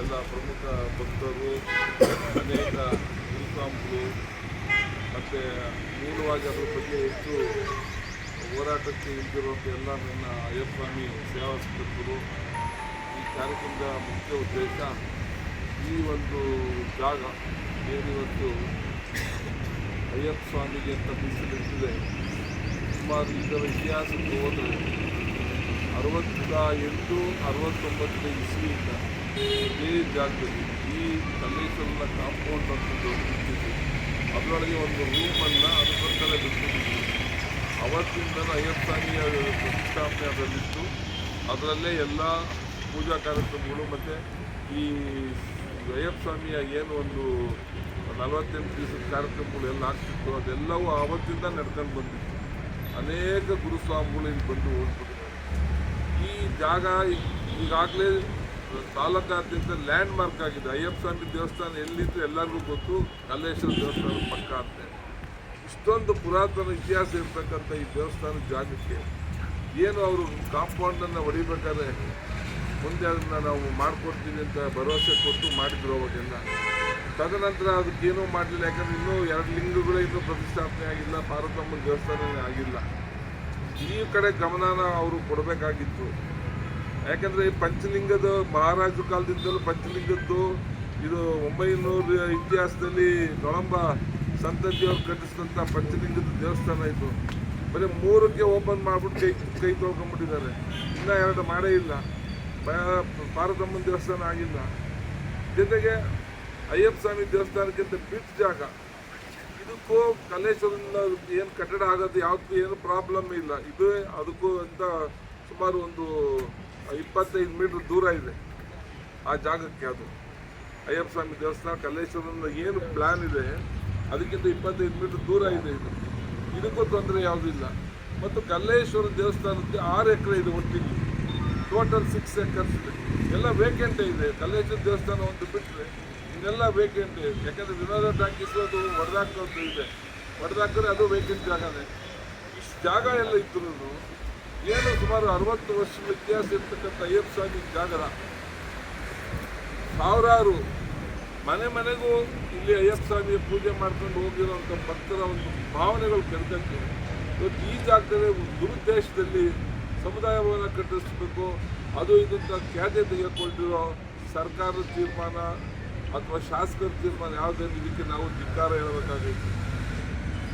ಎಲ್ಲ ಪ್ರಮುಖ ಭಕ್ತರು, ಅನೇಕ ಗುರುಸ್ವಾಮಿಗಳು ಮತ್ತು ಮೂಲವಾಗಿ ಅದರ ಬಗ್ಗೆ ಹೆಚ್ಚು ಹೋರಾಟಕ್ಕೆ ಇಳಿದಿರುವಂಥ ಎಲ್ಲ ನನ್ನ ಅಯ್ಯಪ್ಪ ಸ್ವಾಮಿ ಸೇವಾ ಸಂಘಟಕರು. ಈ ಕಾರ್ಯಕ್ರಮದ ಮುಖ್ಯ ಉದ್ದೇಶ ಈ ಒಂದು ಜಾಗ ಏನಿವತ್ತು ಅಯ್ಯಪ್ಪ ಸ್ವಾಮಿಗೆ ಅಂತ ಮೀಸಲಿಟ್ಟಿದೆ. ಸುಮಾರು ಇದರ ಇತಿಹಾಸಕ್ಕೆ ಹೋದರೆ 68, 69 ಇಸ್ವಿಯಿಂದ ಇದೇ ಜಾಗದಲ್ಲಿ ಈ ಕಲ್ಲೇಶ್ವರನ ಕಾಂಪೌಂಡ್ ಅಂತ ದೊಡ್ಡದಿದೆ. ಅದರೊಳಗೆ ಒಂದು ರೂಮನ್ನು ಅದಕ್ಕೋಸ್ಕರ ಬಿಟ್ಟಿದ್ದೀವಿ. ಅವತ್ತಿಂದ ಅಯ್ಯಪ್ಪ ಸ್ವಾಮಿಯ ಪ್ರತಿಷ್ಠಾಪನೆ ಅದರಲ್ಲಿತ್ತು. ಅದರಲ್ಲೇ ಎಲ್ಲ ಪೂಜಾ ಕಾರ್ಯಕ್ರಮಗಳು ಮತ್ತು ಈ ಅಯ್ಯಪ್ಪ ಸ್ವಾಮಿಯ ಏನು ಒಂದು 48 ದಿವಸದ ಕಾರ್ಯಕ್ರಮಗಳು ಎಲ್ಲ ಆಗ್ತಿತ್ತು, ಅದೆಲ್ಲವೂ ಆವತ್ತಿಂದ ನಡ್ಕೊಂಡು ಬಂದಿತ್ತು. ಅನೇಕ ಗುರುಸ್ವಾಮಿಗಳು ಇಲ್ಲಿ ಬಂದು ಹೋಗ್ಬಿಟ್ಟಿದ್ದಾರೆ. ಈ ಜಾಗ ಈಗಾಗಲೇ ತಾಲೂಕಾದ್ಯಂತ ಲ್ಯಾಂಡ್ ಮಾರ್ಕ್ ಆಗಿದೆ. ಅಯ್ಯಪ್ಪ ಸ್ವಾಮಿ ದೇವಸ್ಥಾನ ಎಲ್ಲಿದ್ದು ಎಲ್ಲರಿಗೂ ಗೊತ್ತು, ಕಲ್ಲೇಶ್ವರ ದೇವಸ್ಥಾನ ಪಕ್ಕ ಅಂತ. ಇಷ್ಟೊಂದು ಪುರಾತನ ಇತಿಹಾಸ ಇರ್ತಕ್ಕಂಥ ಈ ದೇವಸ್ಥಾನದ ಜಾಗಕ್ಕೆ ಏನು ಅವರು ಕಾಂಪೌಂಡನ್ನು ಹೊಡಿಬೇಕಾದ್ರೆ ಮುಂದೆ ಅದನ್ನು ನಾವು ಮಾಡಿಕೊಡ್ತೀವಿ ಅಂತ ಭರವಸೆ ಕೊಟ್ಟು ಮಾಡಿದ್ರು ಅವಾಗೆಲ್ಲ. ತದನಂತರ ಅದಕ್ಕೇನೂ ಮಾಡಲಿಲ್ಲ. ಯಾಕಂದರೆ ಇನ್ನೂ 2 ಲಿಂಗಗಳು ಇನ್ನೂ ಪ್ರತಿಷ್ಠಾಪನೆ ಆಗಿಲ್ಲ, ಪಾರ್ವತಮ್ಮನ ದೇವಸ್ಥಾನವೇ ಆಗಿಲ್ಲ. ಈ ಕಡೆ ಗಮನನ ಅವರು ಕೊಡಬೇಕಾಗಿತ್ತು. ಯಾಕಂದರೆ ಈ ಪಂಚಲಿಂಗದ ಮಹಾರಾಜರ ಕಾಲದಿಂದಲೂ ಪಂಚಲಿಂಗದ್ದು ಇದು 900 ಇತಿಹಾಸದಲ್ಲಿ ನೊಳಂಬ ಸಂತತಿಯವರು ಕಟ್ಟಿಸಿದಂಥ ಪಂಚಲಿಂಗದ ದೇವಸ್ಥಾನ ಇದು. ಬರೀ 3ಕ್ಕೆ ಓಪನ್ ಮಾಡಿಬಿಟ್ಟು ಕೈ ತೊಳ್ಕೊಂಡ್ಬಿಟ್ಟಿದ್ದಾರೆ. ಇನ್ನೂ 2 ಮಾಡೇ ಇಲ್ಲ. ಪಾರ್ವತಮ್ಮನ ದೇವಸ್ಥಾನ ಆಗಿಲ್ಲ. ಜೊತೆಗೆ ಅಯ್ಯಪ್ಪ ಸ್ವಾಮಿ ದೇವಸ್ಥಾನಕ್ಕಿಂತ ಬಿಟ್ಟ ಜಾಗ ಇದಕ್ಕೂ ಕಲ್ಲೇಶ್ವರನ ಏನು ಕಟ್ಟಡ ಆಗೋದು ಯಾವುದಕ್ಕೂ ಏನು ಪ್ರಾಬ್ಲಮ್ ಇಲ್ಲ. ಇದು ಅದಕ್ಕೂ ಅಂತ ಸುಮಾರು ಒಂದು 25 ಮೀಟ್ರ್ ದೂರ ಇದೆ ಆ ಜಾಗಕ್ಕೆ. ಅದು ಅಯ್ಯಪ್ಪ ಸ್ವಾಮಿ ದೇವಸ್ಥಾನ ಕಲ್ಲೇಶ್ವರನ ಏನು ಪ್ಲ್ಯಾನ್ ಇದೆ ಅದಕ್ಕಿಂತ 25 ಮೀಟ್ರ್ ದೂರ ಇದೆ. ಇದಕ್ಕೂ ತೊಂದರೆ ಯಾವುದೂ ಇಲ್ಲ. ಮತ್ತು ಕಲ್ಲೇಶ್ವರ ದೇವಸ್ಥಾನಕ್ಕೆ 6 ಎಕರೆ ಇದೆ ಒಟ್ಟಿಗೆ, ಟೋಟಲ್ 6 ಎಕರ್ಸ್ ಇದೆ. ಎಲ್ಲ ವೇಕೆಂಟೇ ಇದೆ. ಕಲ್ಲೇಶ್ವರ ದೇವಸ್ಥಾನ ಒಂದು ಬಿಟ್ಟರೆ ಇನ್ನೆಲ್ಲ ವೇಕೆಂಟ್ ಇದೆ. ಯಾಕಂದರೆ ವಿನೋದ ಟಾಕೀಸು ಅದು ಹೊಡೆದಾಕೋದು ಇದೆ, ಹೊಡೆದಾಕಿದ್ರೆ ಅದು ವೇಕೆಂಟ್ ಜಾಗನೇ. ಇಷ್ಟು ಜಾಗ ಎಲ್ಲ ಇದ್ರೂ ಏನು ಸುಮಾರು 60 ವರ್ಷಗಳ ಇತಿಹಾಸ ಇರ್ತಕ್ಕಂಥ ಅಯ್ಯಪ್ಪ ಸ್ವಾಮಿ ಜಾಗದ ಸಾವಿರಾರು ಮನೆಗೂ ಇಲ್ಲಿ ಅಯ್ಯಪ್ಪ ಸ್ವಾಮಿಯ ಪೂಜೆ ಮಾಡ್ಕೊಂಡು ಹೋಗಿರೋಂಥ ಭಕ್ತರ ಒಂದು ಭಾವನೆಗಳು ಕೆಡ್ತಕ್ಕೆ ಇವತ್ತು ಈ ಜಾಗದಲ್ಲಿ ದುರುದ್ದೇಶದಲ್ಲಿ ಸಮುದಾಯ ಭವನ ಕಟ್ಟಿಸ್ಬೇಕು ಅದು ಇದಂತ ಖ್ಯಾತೆ ತೆಗೆದುಕೊಂಡಿರೋ ಸರ್ಕಾರದ ತೀರ್ಮಾನ ಅಥವಾ ಶಾಸಕರ ತೀರ್ಮಾನ ಯಾವುದನ್ನು ಇದಕ್ಕೆ ನಾವು ಧಿಕ್ಕಾರ ಹೇಳಬೇಕಾಗೈತೆ.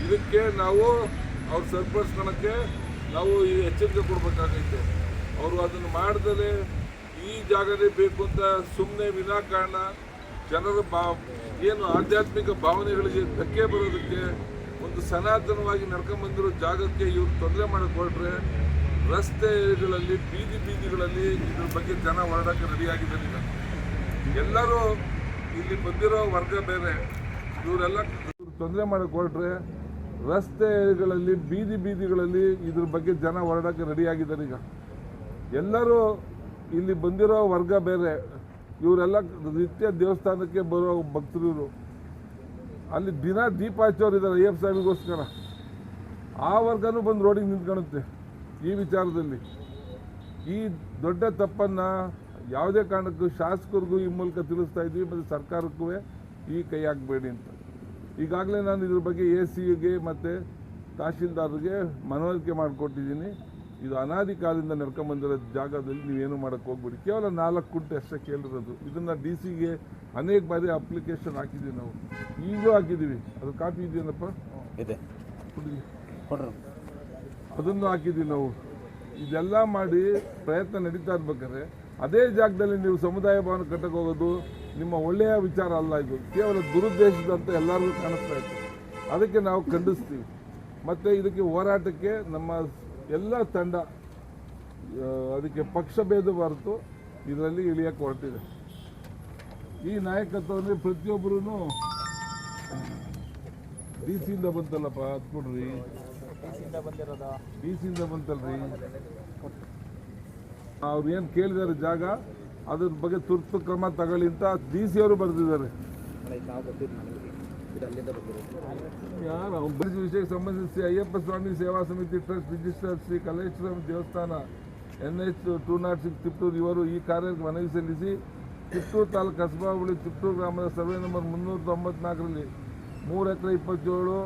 ಇದಕ್ಕೆ ನಾವು ಅವ್ರು ಸರಿಪಡಿಸ್ಕೊಳಕ್ಕೆ ನಾವು ಈ ಎಚ್ಚರಿಕೆ ಕೊಡಬೇಕಾಗೈತೆ. ಅವರು ಅದನ್ನು ಮಾಡಿದರೆ ಈ ಜಾಗನೇ ಬೇಕು ಅಂತ ಸುಮ್ಮನೆ ವಿನಾಕಾರಣ ಜನರ ಏನು ಆಧ್ಯಾತ್ಮಿಕ ಭಾವನೆಗಳಿಗೆ ಧಕ್ಕೆ ಬರೋದಕ್ಕೆ ಒಂದು ಸನಾತನವಾಗಿ ನಡ್ಕೊಂಬಂದಿರೋ ಜಾಗಕ್ಕೆ ಇವರು ತೊಂದರೆ ಮಾಡಕ್ಕೆ ಹೊರಟ್ರೆ ರಸ್ತೆಗಳಲ್ಲಿ ಬೀದಿಗಳಲ್ಲಿ ಇದ್ರ ಬಗ್ಗೆ ಜನ ಹೊರಡಕ್ಕೆ ರೆಡಿಯಾಗಿದ್ದಾರೆ. ಎಲ್ಲರೂ ಇಲ್ಲಿ ಬಂದಿರೋ ವರ್ಗ ಬೇರೆ, ಇವರೆಲ್ಲ ತೊಂದರೆ ಮಾಡಕ್ಕೆ ಹೊರಟ್ರೆ ರಸ್ತೆಗಳಲ್ಲಿ ಬೀದಿಗಳಲ್ಲಿ ಇದ್ರ ಬಗ್ಗೆ ಜನ ಹೊರಡಕ್ಕೆ ರೆಡಿಯಾಗಿದ್ದಾರೆ. ಈಗ ಎಲ್ಲರೂ ಇಲ್ಲಿ ಬಂದಿರೋ ವರ್ಗ ಬೇರೆ, ಇವರೆಲ್ಲ ನಿತ್ಯ ದೇವಸ್ಥಾನಕ್ಕೆ ಬರೋ ಭಕ್ತರು. ಇವರು ಅಲ್ಲಿ ದಿನ ದೀಪ ಹಚ್ಚೋರಿದ್ದಾರೆ ಅಯ್ಯಪ್ಪ ಸ್ವಾಮಿಗೋಸ್ಕರ. ಆ ವರ್ಗನೂ ಬಂದು ರೋಡಿಗೆ ನಿಂತ್ಕೊಳ್ಳುತ್ತೆ. ಈ ವಿಚಾರದಲ್ಲಿ ಈ ದೊಡ್ಡ ತಪ್ಪನ್ನು ಯಾವುದೇ ಕಾರಣಕ್ಕೂ ಶಾಸಕರಿಗೂ ಈ ಮೂಲಕ ತಿಳಿಸ್ತಾ ಇದ್ದೀವಿ ಮತ್ತು ಸರ್ಕಾರಕ್ಕೂ ಈ ಕೈ ಹಾಕಬೇಡಿ ಅಂತ. ಈಗಾಗಲೇ ನಾನು ಇದ್ರ ಬಗ್ಗೆ ACಗೆ ಮತ್ತು ತಹಶೀಲ್ದಾರ್ಗೆ ಮನವರಿಕೆ ಮಾಡಿಕೊಟ್ಟಿದ್ದೀನಿ. ಇದು ಅನಾದಿ ಕಾಲದಿಂದ ನಡ್ಕೊಂಬಂದಿರೋ ಜಾಗದಲ್ಲಿ ನೀವೇನು ಮಾಡೋಕ್ಕೆ ಹೋಗ್ಬೇಡಿ. ಕೇವಲ 4 ಗುಂಟೆ ಅಷ್ಟೇ ಕೇಳಿರೋದು. ಇದನ್ನು DCಗೆ ಅನೇಕ ಬಾರಿ ಅಪ್ಲಿಕೇಶನ್ ಹಾಕಿದ್ದೀವಿ ನಾವು, ಈಗಲೂ ಹಾಕಿದ್ದೀವಿ. ಅದು ಕಾಪಿ ಇದೆಯೇನಪ್ಪ ಇದೆ, ಅದನ್ನು ಹಾಕಿದ್ದೀವಿ ನಾವು. ಇದೆಲ್ಲ ಮಾಡಿ ಪ್ರಯತ್ನ ನಡೀತಾ ಇರ್ಬೇಕಾದ್ರೆ ಅದೇ ಜಾಗದಲ್ಲಿ ನೀವು ಸಮುದಾಯ ಭವನ ಕಟ್ಟಕ್ಕೆ ಹೋಗೋದು ನಿಮ್ಮ ಒಳ್ಳೆಯ ವಿಚಾರ ಅಲ್ಲ. ಇದು ಕೇವಲ ದುರುದ್ದೇಶದಂತ ಎಲ್ಲರಿಗೂ ಕಾಣಿಸ್ತಾ ಇತ್ತು. ಅದಕ್ಕೆ ನಾವು ಖಂಡಿಸ್ತೀವಿ. ಮತ್ತು ಇದಕ್ಕೆ ಹೋರಾಟಕ್ಕೆ ನಮ್ಮ ಎಲ್ಲ ತಂಡ ಅದಕ್ಕೆ ಪಕ್ಷ ಭೇದ ಹೊರತು ಇದರಲ್ಲಿ ಇಳಿಯಕ್ಕೆ ಹೊರಟಿದೆ. ಈ ನಾಯಕತ್ವದಲ್ಲಿ ಪ್ರತಿಯೊಬ್ಬರೂ DCಯಿಂದ ಬಂತಲ್ಲಪ್ಪ, ಹತ್ಕೊಡ್ರಿ. DCಯಿಂದ ಬಂತಲ್ರಿ. ಅವ್ರು ಏನು ಕೇಳಿದ್ದಾರೆ ಜಾಗ, ಅದ್ರ ಬಗ್ಗೆ ತುರ್ತು ಕ್ರಮ ತಗೊಳ್ಳಿ ಅಂತ DC ಅವರು ಬರೆದಿದ್ದಾರೆ. ಯಾರು ವಿಷಯಕ್ಕೆ ಸಂಬಂಧಿಸಿ ಅಯ್ಯಪ್ಪ ಸ್ವಾಮಿ ಸೇವಾ ಸಮಿತಿ ಟ್ರಸ್ಟ್ ರಿಜಿಸ್ಟರ್ ಶ್ರೀ ಕಲ್ಲೇಶ್ವರ ದೇವಸ್ಥಾನ NH 206 ತಿಪ್ಟೂರು ಇವರು ಈ ಕಾರ್ಯಕ್ಕೆ ಮನವಿ ಸಲ್ಲಿಸಿ ತಿಪ್ಟೂರು ತಾಲೂಕು ಕಸಬಾ ಹೋಬಳಿ ತಿಪ್ಟೂರು ಗ್ರಾಮದ ಸರ್ವೆ ನಂಬರ್ 394ರಲ್ಲಿ 3 ಎಕರೆ 27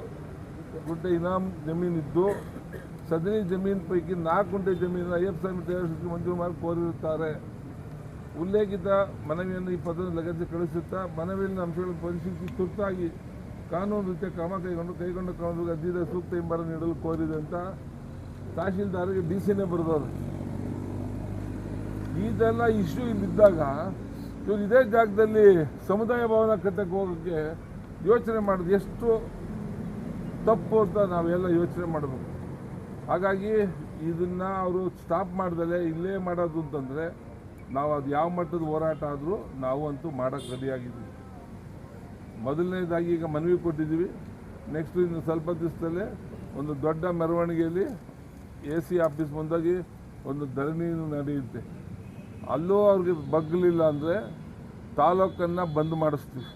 ಗುಂಟೆ ಇನಾಮ್ ಜಮೀನಿದ್ದು ಸದರಿ ಜಮೀನು ಪೈಕಿ 4 ಗುಂಟೆ ಜಮೀನನ್ನು ಅಯ್ಯಪ್ಪ ಸ್ವಾಮಿ ದೇವಸ್ಥಾನಕ್ಕೆ ಮಂಜೂರು ಮಾಡಿ ಕೋರಿರುತ್ತಾರೆ. ಉಲ್ಲೇಖಿತ ಮನವಿಯನ್ನು ಈ ಪದದ ಲಗತ್ತಿಗೆ ಕಳಿಸುತ್ತಾ ಮನವಿಯಲ್ಲಿನ ಅಂಶಗಳನ್ನು ಪರಿಶೀಲಿಸಿ ತುರ್ತಾಗಿ ಕಾನೂನು ರೀತಿಯ ಕ್ರಮ ಕೈಗೊಂಡ ಕ್ರಮದ ಅರ್ಜಿದ ಸೂಕ್ತ ಹಿಂಬರ ನೀಡಲು ಕೋರಿದೆ ಅಂತ ತಹಶೀಲ್ದಾರ್ಗೆ ಡಿಸಿನೇ ಬರೆದವರು. ಇದೆಲ್ಲ ಇಶ್ಯೂ ಇಲ್ಲಿದ್ದಾಗ ಇವರು ಇದೇ ಜಾಗದಲ್ಲಿ ಸಮುದಾಯ ಭವನ ಕಟ್ಟಕ್ಕೆ ಹೋಗೋಕ್ಕೆ ಯೋಚನೆ ಮಾಡೋದು ಎಷ್ಟು ತಪ್ಪು ಅಂತ ನಾವೆಲ್ಲ ಯೋಚನೆ ಮಾಡಬೇಕು. ಹಾಗಾಗಿ ಇದನ್ನು ಅವರು ಸ್ಟಾಪ್ ಮಾಡ್ದಲೇ ಇಲ್ಲೇ ಮಾಡೋದು ಅಂತಂದರೆ ನಾವು ಅದು ಯಾವ ಮಟ್ಟದ ಹೋರಾಟ ಆದರೂ ನಾವು ಅಂತೂ ಮಾಡೋಕ್ಕೆ ರೆಡಿಯಾಗಿದ್ದೀವಿ. ಮೊದಲನೇದಾಗಿ ಈಗ ಮನವಿ ಕೊಟ್ಟಿದ್ದೀವಿ. ನೆಕ್ಸ್ಟ್ ಇನ್ನು ಸ್ವಲ್ಪ ದಿವಸದಲ್ಲೇ ಒಂದು ದೊಡ್ಡ ಮೆರವಣಿಗೆಯಲ್ಲಿ AC ಆಫೀಸ್ ಮುಂದಾಗಿ ಒಂದು ಧರಣಿ ನಡೆಯುತ್ತೆ. ಅಲ್ಲೂ ಅವ್ರಿಗೆ ಬಗ್ಗಲಿಲ್ಲ ಅಂದರೆ ತಾಲೂಕನ್ನು ಬಂದ್ ಮಾಡಿಸ್ತೀವಿ.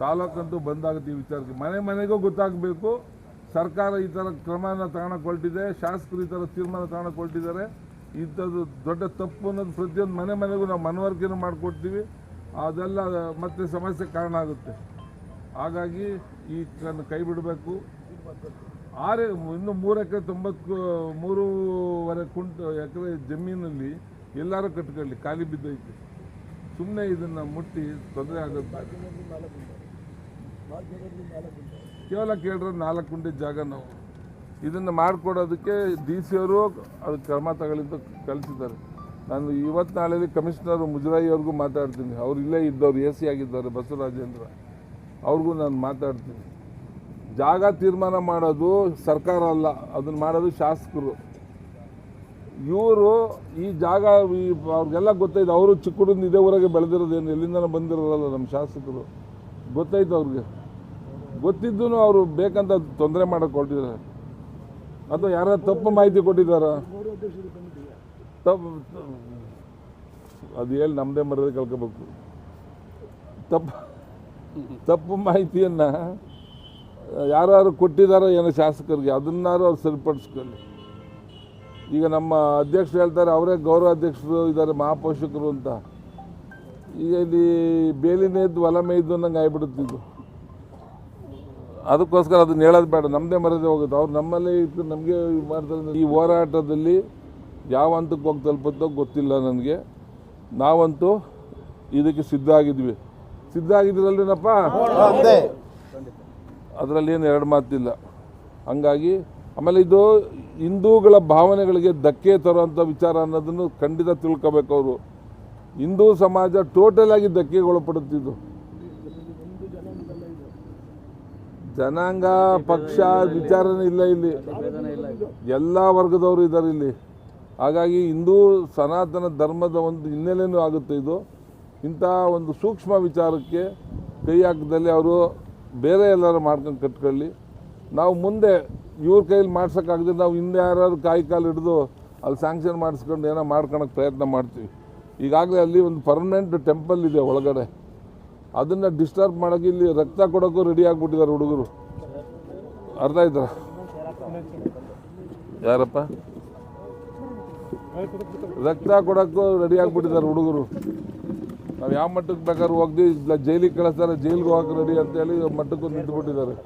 ತಾಲೂಕಂತೂ ಬಂದಾಗುತ್ತೆ. ಈ ವಿಚಾರಕ್ಕೆ ಮನೆ ಮನೆಗೂ ಗೊತ್ತಾಗಬೇಕು ಸರ್ಕಾರ ಈ ಥರ ಕ್ರಮನ ತಗೊಳಕೊಳ್ತಿದೆ, ಶಾಸಕರು ಈ ಥರ ತೀರ್ಮಾನ ತಗೊಳಕೊಳ್ತಿದ್ದಾರೆ. ಇಂಥದ್ದು ದೊಡ್ಡ ತಪ್ಪು ಅನ್ನೋದು ಪ್ರತಿಯೊಂದು ಮನೆ ಮನೆಗೂ ನಾವು ಮನವರಿಕೆನೂ ಮಾಡಿಕೊಡ್ತೀವಿ. ಅದೆಲ್ಲ ಮತ್ತೆ ಸಮಸ್ಯೆ ಕಾರಣ ಆಗುತ್ತೆ. ಹಾಗಾಗಿ ಈ ಕೈ ಬಿಡಬೇಕು. ಇನ್ನು 3 ಎಕರೆ 93.25 ಎಕರೆ ಜಮೀನಲ್ಲಿ ಎಲ್ಲರೂ ಕಟ್ಕೊಳ್ಳಿ, ಖಾಲಿ ಬಿದ್ದೈತಿ. ಸುಮ್ಮನೆ ಇದನ್ನು ಮುಟ್ಟಿ ತೊಂದರೆ ಆಗುತ್ತೆ. ಕೇವಲ ಕೇಳಿದ್ರೆ 4 ಗುಂಟೆ ಜಾಗ ನಾವು ಇದನ್ನು ಮಾಡಿಕೊಡೋದಕ್ಕೆ DC ಅವರು ಅದಕ್ಕೆ ಕ್ರಮ ತಗೊಳ್ಳಿಂತ ಕಳಿಸಿದ್ದಾರೆ. ನಾನು ಇವತ್ತು ನಾಳೆಯಲ್ಲಿ ಕಮಿಷನರ್ ಮುಜರಾಯಿ ಅವ್ರಿಗೂ ಮಾತಾಡ್ತೀನಿ. ಅವ್ರು ಇಲ್ಲೇ ಇದ್ದವ್ರು AC ಆಗಿದ್ದಾರೆ ಬಸವರಾಜೇಂದ್ರ, ಅವ್ರಿಗೂ ನಾನು ಮಾತಾಡ್ತೀನಿ. ಜಾಗ ತೀರ್ಮಾನ ಮಾಡೋದು ಸರ್ಕಾರ ಅಲ್ಲ, ಅದನ್ನು ಮಾಡೋದು ಶಾಸಕರು. ಇವರು ಈ ಜಾಗ ಅವ್ರಿಗೆಲ್ಲ ಗೊತ್ತೈತೆ. ಅವರು ಚಿಕ್ಕುಡಿಂದ ಇದೇ ಊರಾಗೆ ಬೆಳೆದಿರೋದೇನು, ಎಲ್ಲಿಂದನೂ ಬಂದಿರೋಲ್ಲ. ನಮ್ಮ ಶಾಸಕರು ಗೊತ್ತೈತೆ, ಅವ್ರಿಗೆ ಗೊತ್ತಿದ್ದೂ ಅವರು ಬೇಕಂತ ತೊಂದರೆ ಮಾಡೋಕ್ಕೆ ಹೊರಟಿದ್ದಾರೆ. ಅಥವಾ ಯಾರ ತಪ್ಪು ಮಾಹಿತಿ ಕೊಟ್ಟಿದ್ದಾರ? ಅದು ಹೇಳಿ ನಮ್ಮದೇ ಮರ್ಯಾದೆ ಕಳ್ಕೋಬೇಕು. ತಪ್ಪು ಮಾಹಿತಿಯನ್ನು ಯಾರು ಕೊಟ್ಟಿದ್ದಾರೋ ಏನೋ ಶಾಸಕರಿಗೆ, ಅದನ್ನಾರು ಅವ್ರು ಸರಿಪಡಿಸ್ಕೊಳ್ಳಿ. ಈಗ ನಮ್ಮ ಅಧ್ಯಕ್ಷರು ಹೇಳ್ತಾರೆ, ಅವರೇ ಗೌರವ ಅಧ್ಯಕ್ಷರು ಇದ್ದಾರೆ, ಮಹಾಪೋಷಕರು ಅಂತ. ಈಗ ಇಲ್ಲಿ ಬೇಲಿನೇದ್ದು ಹೊಲ ಮೇಯ್ದು ಅನ್ನಂಗೆ ಆಗ್ಬಿಡುತ್ತಿದ್ದು. ಅದಕ್ಕೋಸ್ಕರ ಅದನ್ನ ಹೇಳೋದು ಬೇಡ, ನಮ್ಮದೇ ಮರ್ಯಾದೆ ಹೋಗುತ್ತೆ. ಅವ್ರು ನಮ್ಮಲ್ಲೇ ಇತ್ತು, ನಮಗೆ ಮಾಡ್ತಾರೆ. ಈ ಹೋರಾಟದಲ್ಲಿ ಯಾವ ಹಂತಕ್ಕೆ ಹೋಗಿ ತಲುಪುತ್ತೋ ಗೊತ್ತಿಲ್ಲ ನನಗೆ. ನಾವಂತೂ ಇದಕ್ಕೆ ಸಿದ್ಧ ಆಗಿದ್ದೀರಲ್ವೇನಪ್ಪ? ಅದರಲ್ಲಿ ಏನು ಎರಡು ಮಾತಿಲ್ಲ. ಹಂಗಾಗಿ ಆಮೇಲೆ ಇದು ಹಿಂದೂಗಳ ಭಾವನೆಗಳಿಗೆ ಧಕ್ಕೆ ತರುವಂಥ ವಿಚಾರ ಅನ್ನೋದನ್ನು ಖಂಡಿತ ತಿಳ್ಕೋಬೇಕು ಅವರು. ಹಿಂದೂ ಸಮಾಜ ಟೋಟಲ್ ಆಗಿ ಧಕ್ಕೆಗೊಳಪಡುತ್ತಿದ್ದು. ಜನಾಂಗ ಪಕ್ಷ ವಿಚಾರನೇ ಇಲ್ಲ ಇಲ್ಲಿ, ಎಲ್ಲ ವರ್ಗದವರು ಇದ್ದಾರೆ ಇಲ್ಲಿ. ಹಾಗಾಗಿ ಹಿಂದೂ ಸನಾತನ ಧರ್ಮದ ಒಂದು ಹಿನ್ನೆಲೆಯೂ ಆಗುತ್ತೆ ಇದು. ಇಂಥ ಒಂದು ಸೂಕ್ಷ್ಮ ವಿಚಾರಕ್ಕೆ ಕೈ ಹಾಕದಲ್ಲಿ ಅವರು ಬೇರೆ ಎಲ್ಲರೂ ಮಾಡ್ಕೊಂಡು ಕಟ್ಕೊಳ್ಳಿ. ನಾವು ಮುಂದೆ ಇವ್ರ ಕೈಯಲ್ಲಿ ಮಾಡ್ಸೋಕ್ಕಾಗದೆ ನಾವು ಹಿಂದೆ ಯಾರು ಕಾಲು ಹಿಡಿದು ಅಲ್ಲಿ ಸ್ಯಾಂಕ್ಷನ್ ಮಾಡಿಸ್ಕೊಂಡು ಏನೋ ಮಾಡ್ಕೊಳಕ್ಕೆ ಪ್ರಯತ್ನ ಮಾಡ್ತೀವಿ. ಈಗಾಗಲೇ ಅಲ್ಲಿ ಒಂದು ಪರ್ಮನೆಂಟ್ ಟೆಂಪಲ್ ಇದೆ ಒಳಗಡೆ, ಅದನ್ನು ಡಿಸ್ಟರ್ಬ್ ಮಾಡೋಕ್ಕೆ ಇಲ್ಲಿ ರಕ್ತ ಕೊಡೋಕ್ಕೂ ರೆಡಿ ಆಗಿಬಿಟ್ಟಿದ್ದಾರೆ ಹುಡುಗರು. ಅರ್ಥ ಆಯ್ತಾ? ಯಾರಪ್ಪ? ರಕ್ತ ಕೊಡೋಕ್ಕೂ ರೆಡಿ ಆಗಿಬಿಟ್ಟಿದ್ದಾರೆ ಹುಡುಗರು. ನಾವು ಯಾವ ಮಟ್ಟಕ್ಕೆ ಬೇಕಾದ್ರೂ ಹೋಗ್ದು ಜೈಲಿಗೆ ಕಳಿಸ್ತಾರೆ, ಜೈಲಿಗೆ ಹೋಗಕ್ಕೆ ರೆಡಿ ಅಂತೇಳಿ ಮಟ್ಟಕ್ಕೂ ನಿಂತುಬಿಟ್ಟಿದ್ದಾರೆ.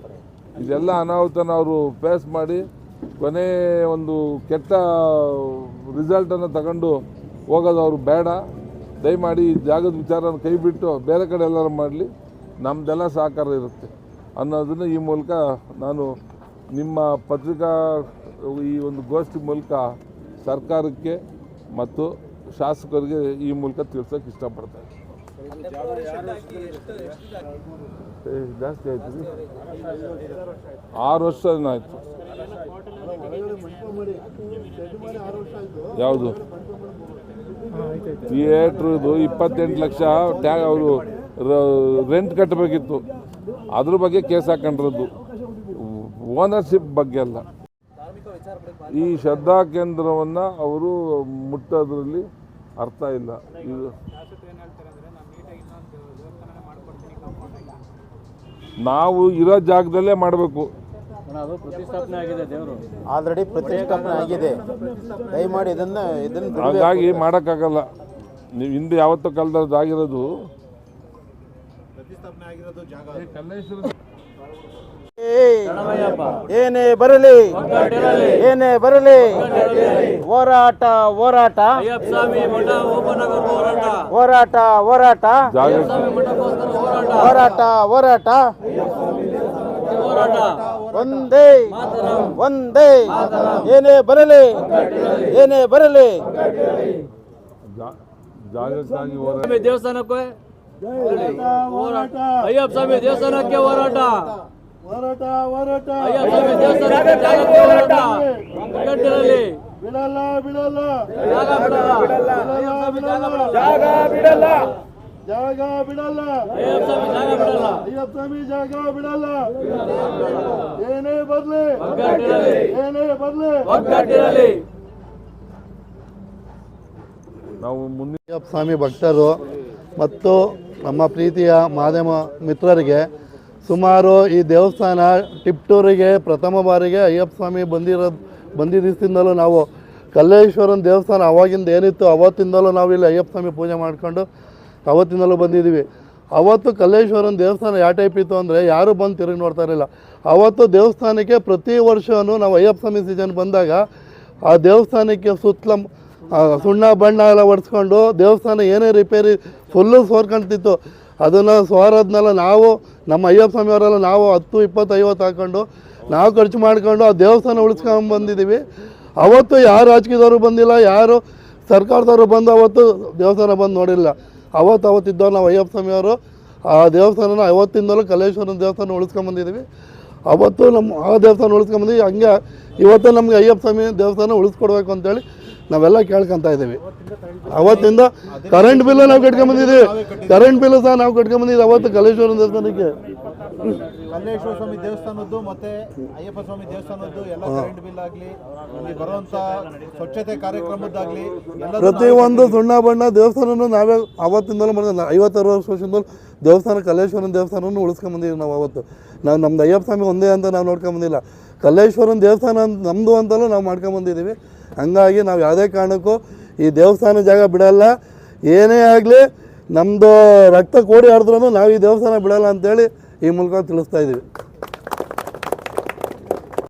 ಇದೆಲ್ಲ ಅನಾಹುತನ ಅವರು ಫೇಸ್ ಮಾಡಿ ಕೊನೆ ಒಂದು ಕೆಟ್ಟ ರಿಸಲ್ಟನ್ನು ತಗೊಂಡು ಹೋಗೋದು ಅವರು ಬೇಡ. ದಯಮಾಡಿ ಈ ಜಾಗದ ವಿಚಾರನ ಕೈ ಬಿಟ್ಟು ಬೇರೆ ಕಡೆ ಎಲ್ಲರೂ ಮಾಡಲಿ, ನಮ್ಮದೆಲ್ಲ ಸಹಕಾರ ಇರುತ್ತೆ ಅನ್ನೋದನ್ನು ಈ ಮೂಲಕ ನಾನು ನಿಮ್ಮ ಪತ್ರಿಕಾ ಈ ಒಂದು ಗೋಷ್ಠಿ ಮೂಲಕ ಸರ್ಕಾರಕ್ಕೆ ಮತ್ತು ಶಾಸಕರಿಗೆ ಈ ಮೂಲಕ ತಿಳಿಸೋಕೆ ಇಷ್ಟಪಡ್ತಾರೆ. ಜಾಸ್ತಿ ಆಯ್ತು, 6 ವರ್ಷ ಏನಾಯ್ತು. ಯಾವುದು ಥಿಯೇಟ್ರ್ ಇದು 28 ಲಕ್ಷ ಅವರು ರೆಂಟ್ ಕಟ್ಟಬೇಕಿತ್ತು, ಅದ್ರ ಬಗ್ಗೆ ಕೇಸ್ ಹಾಕೊಂಡಿರೋದು, ಓನರ್ಶಿಪ್ ಬಗ್ಗೆ ಅಲ್ಲ. ಈ ಶ್ರದ್ಧಾ ಕೇಂದ್ರವನ್ನು ಅವರು ಮುಟ್ಟೋದ್ರಲ್ಲಿ ಅರ್ಥ ಇಲ್ಲ. ಇದು ನಾವು ಇರೋ ಜಾಗದಲ್ಲೇ ಮಾಡಬೇಕು. ಆಲ್ರೆಡಿ ಪ್ರತಿಷ್ಠಾಪನೆ ಆಗಿದೆ, ದಯಮಾಡಿ ಇದನ್ನು ಹಾಗಾಗಿ ಮಾಡೋಕ್ಕಾಗಲ್ಲ. ನೀವು ಹಿಂದೆ ಯಾವತ್ತೋ ಕಾಲದಲ್ಲಿ ಆಗಿರೋದು ಪ್ರತಿಷ್ಠಾಪನೆ ಆಗಿರೋದು ಜಾಗ ಕಲ್ಲೇಶ್ವರ ಏನೇ ಬರಲಿ ಏನೇ ಬರಲಿ ಹೋರಾಟ ಹೋರಾಟ ಹೋರಾಟ ಹೋರಾಟ ಹೋರಾಟ ಹೋರಾಟ ಒಂದೇ ಒಂದೇ ಏನೇ ಬರಲಿ ಏನೇ ಬರಲಿ ಜಾಗಕ್ಕಾಗಿ ದೇವಸ್ಥಾನಕ್ಕೆ ಅಯ್ಯಪ್ಪ ಸ್ವಾಮಿ ದೇವಸ್ಥಾನಕ್ಕೆ ಹೋರಾಟ ಹೋರಾಟ ಹೋರಾಟ ಅಯ್ಯಪ್ಪ ಸ್ವಾಮಿ ದೇವಸ್ಥಾನಕ್ಕೆ ಜಾಗಕ್ಕೆ ಹೋರಾಟ ಒಗ್ಗಟ್ಟಿರಲಿ ಬಿಡಲ್ಲ ಬಿಡಲ್ಲ ಜಾಗ ಬಿಡಲ್ಲ ಜಾಗ ಬಿಡಲ್ಲ ಜಾಗ ಬಿಡಲ್ಲ ಅಯ್ಯಪ್ಪ ಸ್ವಾಮಿ ಜಾಗ ಬಿಡಲ್ಲ ಅಯ್ಯಪ್ಪ ಸ್ವಾಮಿ ಜಾಗ ಬಿಡಲ್ಲ ಏನೇ ಬರ್ಲಿ ಒಗ್ಗಟ್ಟಿರಲಿ ಏನೇ ಬರ್ಲಿ ಒಗ್ಗಟ್ಟಿರಲಿ ನಾವು ಮುಂದೆ ಅಯ್ಯಪ್ಪ ಸ್ವಾಮಿ ಭಕ್ತರು ಮತ್ತು ನಮ್ಮ ಪ್ರೀತಿಯ ಮಾಧ್ಯಮ ಮಿತ್ರರಿಗೆ ಸುಮಾರು ಈ ದೇವಸ್ಥಾನ ಟಿಪ್ಟೂರಿಗೆ ಪ್ರಥಮ ಬಾರಿಗೆ ಅಯ್ಯಪ್ಪ ಸ್ವಾಮಿ ಬಂದಿದ್ದರಿಂದಲೂ ನಾವು ಕಲ್ಲೇಶ್ವರನ ದೇವಸ್ಥಾನ ಅವಾಗಿಂದ ಏನಿತ್ತು ಅವತ್ತಿಂದಲೂ ನಾವು ಇಲ್ಲಿ ಅಯ್ಯಪ್ಪ ಸ್ವಾಮಿ ಪೂಜೆ ಮಾಡ್ಕೊಂಡು ಅವತ್ತಿಂದಲೂ ಬಂದಿದ್ದೀವಿ. ಅವತ್ತು ಕಲ್ಲೇಶ್ವರನ ದೇವಸ್ಥಾನ ಯಾವ ಟೈಪ್ ಇತ್ತು ಅಂದರೆ ಯಾರೂ ಬಂದು ತಿರುಗಿ ನೋಡ್ತಾ ಇರಲಿಲ್ಲ. ಅವತ್ತು ದೇವಸ್ಥಾನಕ್ಕೆ ಪ್ರತಿ ವರ್ಷವೂ ನಾವು ಅಯ್ಯಪ್ಪ ಸ್ವಾಮಿ ಸೀಸನ್ ಬಂದಾಗ ಆ ದೇವಸ್ಥಾನಕ್ಕೆ ಸುತ್ತಲ ಸುಣ್ಣ ಬಣ್ಣ ಎಲ್ಲ ಹೊಡೆಸ್ಕೊಂಡು ದೇವಸ್ಥಾನ ಏನೇ ರಿಪೇರಿ ಫುಲ್ಲು ಸೋರ್ಕೊಂತಿತ್ತು. ಅದನ್ನು ಸೋರೋದನ್ನೆಲ್ಲ ನಾವು ನಮ್ಮ ಅಯ್ಯಪ್ಪ ಸ್ವಾಮಿಯವರೆಲ್ಲ ನಾವು 10, 20, 50 ಹಾಕ್ಕೊಂಡು ನಾವು ಖರ್ಚು ಮಾಡ್ಕೊಂಡು ಆ ದೇವಸ್ಥಾನ ಉಳಿಸ್ಕೊಂಬಂದಿದ್ದೀವಿ. ಅವತ್ತು ಯಾರು ರಾಜಕೀಯದವರು ಬಂದಿಲ್ಲ, ಯಾರು ಸರ್ಕಾರದವರು ಬಂದು ಅವತ್ತು ದೇವಸ್ಥಾನ ಬಂದು ನೋಡಿಲ್ಲ. ಅವತ್ತಿದ್ದವ್ರು ನಾವು ಅಯ್ಯಪ್ಪ ಸ್ವಾಮಿಯವರು ಆ ದೇವಸ್ಥಾನನ ಅವತ್ತಿಂದಲೂ ಕಲ್ಲೇಶ್ವರನ ದೇವಸ್ಥಾನ ಉಳಿಸ್ಕೊಂಬಂದಿದ್ದೀವಿ. ಅವತ್ತು ನಮ್ಮ ಆ ದೇವಸ್ಥಾನ ಉಳಿಸ್ಕೊಂಬಂದಿದ್ದೀವಿ. ಹಂಗೆ ಇವತ್ತು ನಮಗೆ ಅಯ್ಯಪ್ಪ ಸ್ವಾಮಿ ದೇವಸ್ಥಾನ ಉಳಿಸ್ಕೊಡ್ಬೇಕು ಅಂತೇಳಿ ನಾವೆಲ್ಲ ಕೇಳ್ಕೊತಾ ಇದ್ದೀವಿ. ಅವತ್ತಿಂದ ಕರೆಂಟ್ ಬಿಲ್ಲು ನಾವು ಕಟ್ಕೊಂಬಂದಿದ್ದೀವಿ. ಕರೆಂಟ್ ಬಿಲ್ಲು ಸಹ ನಾವು ಕಟ್ಕೊಂಬಂದಿದ್ದೀವಿ ಅವತ್ತು ಕಲ್ಲೇಶ್ವರನ ದೇವಸ್ಥಾನಕ್ಕೆ. ಕಲ್ಲೇಶ್ವರ ಸ್ವಾಮಿ ದೇವಸ್ಥಾನದ್ದು ಮತ್ತೆ ಅಯ್ಯಪ್ಪ ಸ್ವಾಮಿ ದೇವಸ್ಥಾನದ್ದು ಎಲ್ಲ ಕರೆಂಟ್ ಬಿಲ್ ಆಗಲಿ, ಇಲ್ಲಿ ಬರುವಂತ ಸ್ವಚ್ಛತೆ ಕಾರ್ಯಕ್ರಮದ್ದಾಗಲಿ ಪ್ರತಿಯೊಂದು ಸುಣ್ಣ ಬಣ್ಣ ದೇವಸ್ಥಾನನೂ ನಾವೇ ಅವತ್ತಿಂದಲೂ 50-60 ವರ್ಷದಿಂದಲೂ ದೇವಸ್ಥಾನ ಕಲ್ಲೇಶ್ವರನ ದೇವಸ್ಥಾನವನ್ನು ಉಳಿಸ್ಕೊಂಬಂದಿದ್ದೀವಿ. ನಾವು ಅವತ್ತು ನಮ್ದು ಅಯ್ಯಪ್ಪ ಸ್ವಾಮಿ ಒಂದೇ ಅಂತ ನಾವು ನೋಡ್ಕೊಂಬಂದಿಲ್ಲ, ಕಲ್ಲೇಶ್ವರನ ದೇವಸ್ಥಾನ ನಮ್ಮದು ಅಂತಲೂ ನಾವು ಮಾಡ್ಕೊಂಬಂದಿದ್ದೀವಿ. ಹಂಗಾಗಿ ನಾವು ಯಾವುದೇ ಕಾರಣಕ್ಕೂ ಈ ದೇವಸ್ಥಾನ ಜಾಗ ಬಿಡಲ್ಲ. ಏನೇ ಆಗಲಿ ನಮ್ಮದು ರಕ್ತ ಕೋಡಿ ಆಡಿದ್ರೂ ನಾವು ಈ ದೇವಸ್ಥಾನ ಬಿಡಲ್ಲ ಅಂತೇಳಿ ಈ ಮೂಲಕ ತಿಳಿಸ್ತಾ ಇದ್ದೀವಿ.